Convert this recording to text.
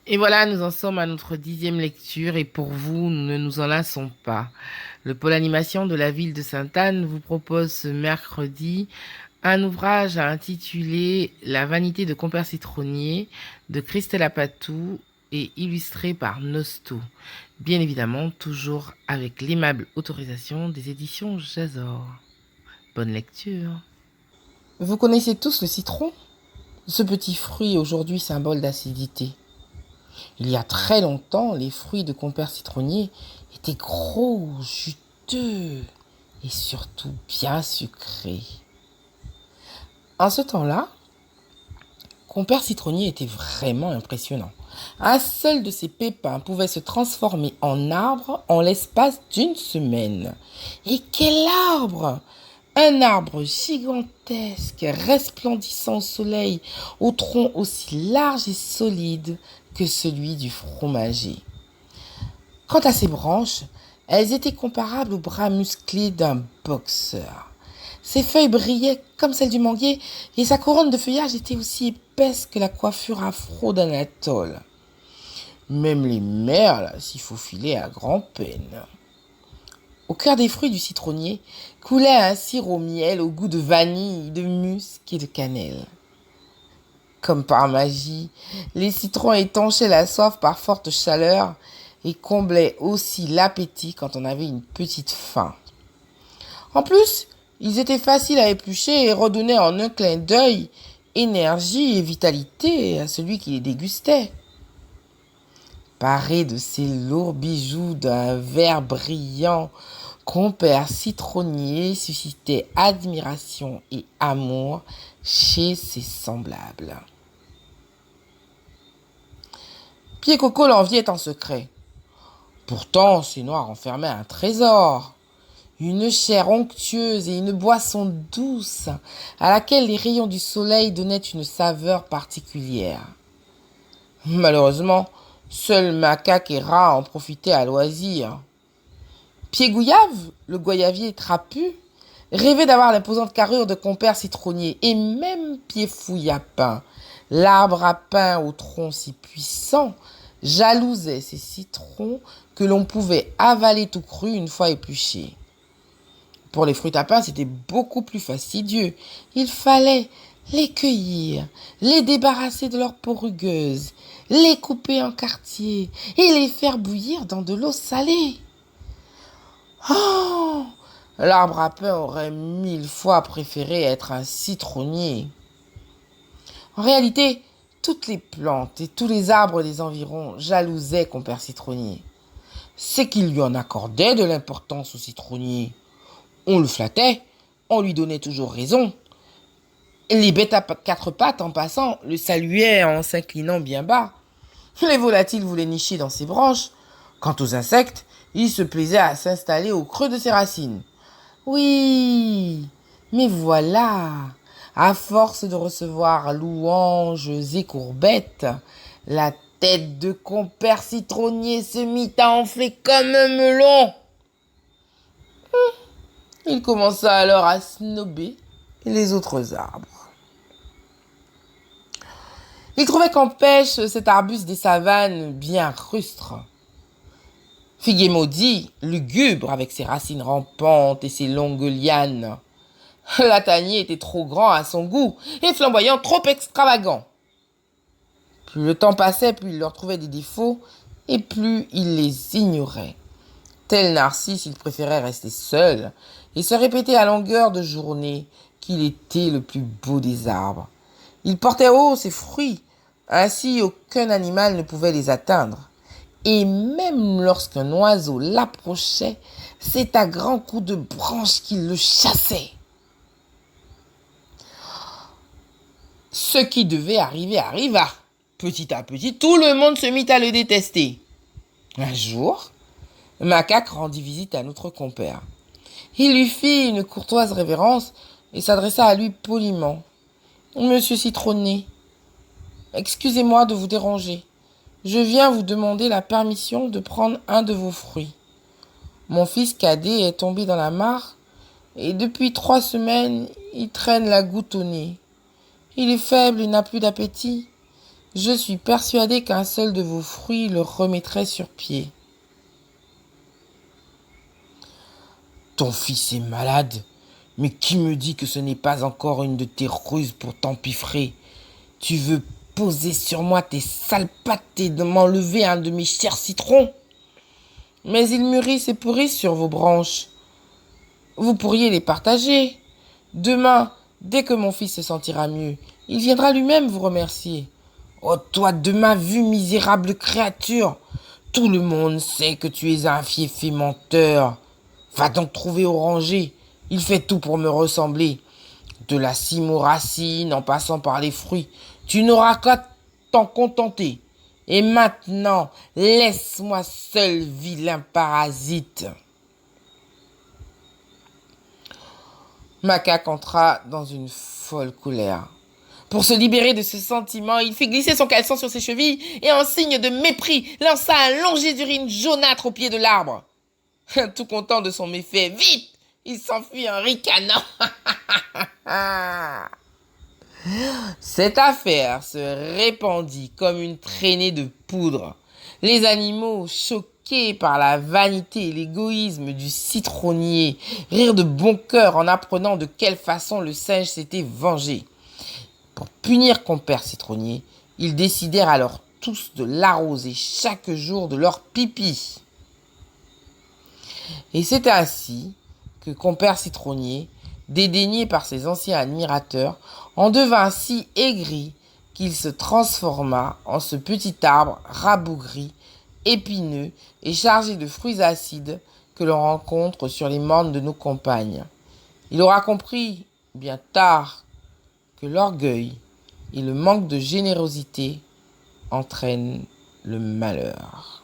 Et voilà, nous en sommes à notre 10e lecture et pour vous, nous ne nous en lassons pas. Le pôle animation de la ville de Sainte-Anne vous propose ce mercredi un ouvrage intitulé La vanité de Compère Citronnier de Christelle Apatou et illustré par Nosto. Bien évidemment, toujours avec l'aimable autorisation des éditions Jazor. Bonne lecture. Vous connaissez tous le citron? Ce petit fruit aujourd'hui symbole d'acidité. Il y a très longtemps, les fruits de Compère Citronnier étaient gros, juteux et surtout bien sucrés. En ce temps-là, Compère Citronnier était vraiment impressionnant. Un seul de ses pépins pouvait se transformer en arbre en l'espace d'une semaine. Et quel arbre! Un arbre gigantesque, resplendissant au soleil, au tronc aussi large et solide que celui du fromager. Quant à ses branches, elles étaient comparables aux bras musclés d'un boxeur. Ses feuilles brillaient comme celles du manguier et sa couronne de feuillage était aussi épaisse que la coiffure afro d'un atoll. Même les merles s'y faufilaient à grand-peine. Au cœur des fruits du citronnier coulait un sirop miel au goût de vanille, de musc et de cannelle. Comme par magie, les citrons étanchaient la soif par forte chaleur et comblaient aussi l'appétit quand on avait une petite faim. En plus, ils étaient faciles à éplucher et redonnaient en un clin d'œil énergie et vitalité à celui qui les dégustait. Paré de ces lourds bijoux d'un vert brillant, Compère Citronnier suscitait admiration et amour chez ses semblables. Pied Coco l'enviait en secret. Pourtant, ces noirs renfermaient un trésor, une chair onctueuse et une boisson douce à laquelle les rayons du soleil donnaient une saveur particulière. Malheureusement, seuls macaques et rats en profitaient à loisir. Pied Gouillave, le goyavier trapu, rêvait d'avoir l'imposante carrure de Compère Citronnier, et même Pied Fouillapin, l'arbre à pain au tronc si puissant, jalousait ces citrons que l'on pouvait avaler tout cru une fois épluchés. Pour les fruits à pain, c'était beaucoup plus fastidieux. Il fallait les cueillir, les débarrasser de leur peau rugueuse, les couper en quartiers et les faire bouillir dans de l'eau salée. Oh! L'arbre à pain aurait 1000 fois préféré être un citronnier. En réalité, toutes les plantes et tous les arbres des environs jalousaient Compère Citronnier. C'est qu'ils lui en accordaient de l'importance au citronnier. On le flattait, on lui donnait toujours raison. Les bêtes à quatre pattes, en passant, le saluaient en s'inclinant bien bas. Les volatiles voulaient nicher dans ses branches. Quant aux insectes, ils se plaisaient à s'installer au creux de ses racines. Oui, mais voilà, à force de recevoir louanges et courbettes, la tête de Compère Citronnier se mit à enfler comme un melon. Il commença alors à snober les autres arbres. Il trouvait qu'en pêche cet arbuste des savanes bien rustre. Figuier maudit, lugubre avec ses racines rampantes et ses longues lianes. Latanier était trop grand à son goût et flamboyant trop extravagant. Plus le temps passait, plus il leur trouvait des défauts et plus il les ignorait. Tel Narcisse, il préférait rester seul et se répéter à longueur de journée qu'il était le plus beau des arbres. Il portait haut ses fruits, ainsi aucun animal ne pouvait les atteindre. Et même lorsqu'un oiseau l'approchait, c'est à grands coups de branche qu'il le chassait. Ce qui devait arriver arriva. Petit à petit, tout le monde se mit à le détester. Un jour, Macaque rendit visite à notre compère. Il lui fit une courtoise révérence et s'adressa à lui poliment. Monsieur Citronnier, excusez-moi de vous déranger. Je viens vous demander la permission de prendre un de vos fruits. Mon fils cadet est tombé dans la mare et depuis 3 semaines, il traîne la goutte au nez. Il est faible et n'a plus d'appétit. Je suis persuadée qu'un seul de vos fruits le remettrait sur pied. Ton fils est malade, mais qui me dit que ce n'est pas encore une de tes ruses pour t'empiffrer? Tu veux poser sur moi tes sales pattes et de m'enlever un de mes chers citrons? Mais ils mûrissent et pourrissent sur vos branches. Vous pourriez les partager. Demain, dès que mon fils se sentira mieux, il viendra lui-même vous remercier. Oh, toi de ma vue, misérable créature! Tout le monde sait que tu es un fieffé menteur. Va donc trouver Oranger. Il fait tout pour me ressembler. De la cime aux racines, en passant par les fruits. Tu n'auras qu'à t'en contenter. Et maintenant, laisse-moi seul, vilain parasite. Macaque entra dans une folle colère. Pour se libérer de ce sentiment, il fit glisser son caleçon sur ses chevilles et en signe de mépris, lança un long jet d'urine jaunâtre au pied de l'arbre. Tout content de son méfait, vite, il s'enfuit en ricanant. Cette affaire se répandit comme une traînée de poudre. Les animaux, choqués par la vanité et l'égoïsme du citronnier, rirent de bon cœur en apprenant de quelle façon le singe s'était vengé. Pour punir compère citronnier, ils décidèrent alors tous de l'arroser chaque jour de leur pipi. Et c'est ainsi que compère citronnier, dédaigné par ses anciens admirateurs, en devint si aigri qu'il se transforma en ce petit arbre rabougri, épineux et chargé de fruits acides que l'on rencontre sur les mornes de nos campagnes. Il aura compris, bien tard, que l'orgueil et le manque de générosité entraînent le malheur.